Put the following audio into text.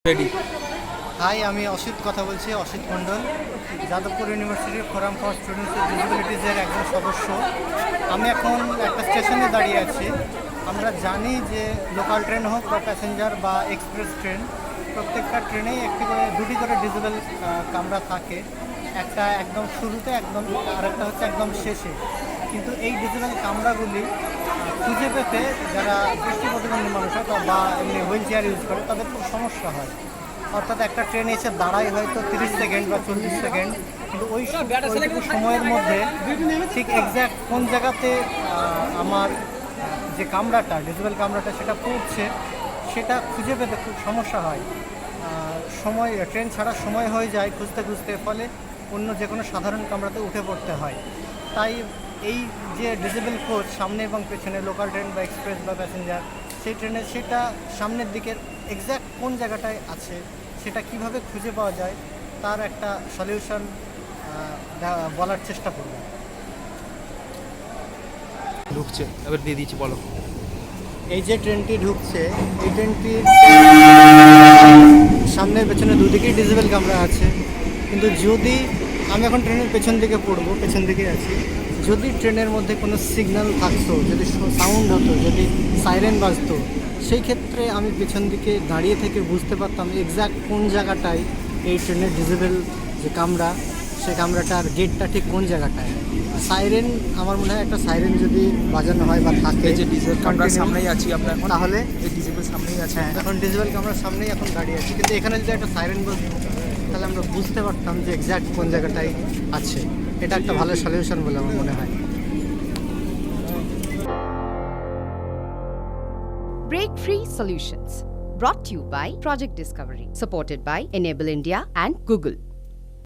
Ready. High, আমি অসিত কথা বলছি, অসিত মণ্ডল, যাদবপুর ইউনিভার্সিটির ফোরাম ফর স্টুডেন্টস উইথ ডিসেবিলিটিসের একজন সদস্য। আমি এখন একটা স্টেশনে দাঁড়িয়ে আছি। আমরা জানি যে লোকাল ট্রেন হোক বা প্যাসেঞ্জার বা এক্সপ্রেস ট্রেন, প্রত্যেকটা ট্রেনেই দুটি করে ডিসেবল কামরা থাকে। একটা একদম শুরুতে, আরেকটা হচ্ছে একদম শেষে। কিন্তু এই ডিসেবল কামরাগুলি খুঁজে পেতে যারা দৃষ্টি প্রতিবন্ধী মানুষ হয় বা এমনি হুইল চেয়ার ইউজ করে তাদের খুব সমস্যা হয়। অর্থাৎ একটা ট্রেন এসে দাঁড়ায় হয়তো 30 সেকেন্ড বা 40 সেকেন্ড, কিন্তু ওইটুকু সময়ের মধ্যে ঠিক এক্স্যাক্ট কোন জায়গাতে আমার যে কামরাটা, ডিসেবল কামরাটা সেটা পড়ছে, সেটা খুঁজে পেতে খুব সমস্যা হয়। ট্রেন ছাড়ার সময় হয়ে যায় খুঁজতে খুঁজতে, ফলে অন্য যে কোনো সাধারণ কামরাতে উঠে পড়তে হয়। তাই এই যে ডিসেবল কোচ সামনে এবং পেছনে, লোকাল ট্রেন বা এক্সপ্রেস বা প্যাসেঞ্জার, সেই ট্রেনের সেটা সামনের দিকের এক্স্যাক্ট কোন জায়গাটায় আছে সেটা কিভাবে খুঁজে পাওয়া যায় তার একটা সলিউশন বলার চেষ্টা করব। ঢুকছে, এবার দিয়ে দিচ্ছি, বলো। এই যে ট্রেনটি ঢুকছে, এই ট্রেনটির সামনের পেছনে দুদিকেই ডিসেবল কামরা আছে। কিন্তু যদি আমি এখন ট্রেনের পেছন দিকে পড়বো, পেছন দিকে আছি, যদি ট্রেনের মধ্যে কোনো সিগন্যাল থাকতো, যদি সাউন্ড হতো, যদি সাইরেন বাজতো, সেই ক্ষেত্রে আমি পেছন দিকে দাঁড়িয়ে থেকে বুঝতে পারতাম এক্স্যাক্ট কোন জায়গাটায় এই ট্রেনের ডিসেবল যে কামরা, সেই কামরাটার গেটটা ঠিক কোন জায়গাটায়। সাইরেন, আমার মনে হয় একটা সাইরেন যদি বাজানো হয় বা থাকে, এই যে ডিজেল কামরার সামনেই আছি আমরা এখন, তাহলে এই ডিজেল সামনেই আছে। হ্যাঁ, এখন ডিসেবল কামরার সামনেই এখন দাঁড়িয়ে আছি, কিন্তু এখানে যদি একটা সাইরেন বসতো তাহলে আমরা বুঝতে পারতাম যে এক্স্যাক্ট কোন জায়গাটায় আছে। এটা একটা ভালো সলিউশন বলে আমার মনে হয়। Break Free Solutions, brought to you by Project Discovery, supported by Enable India and Google.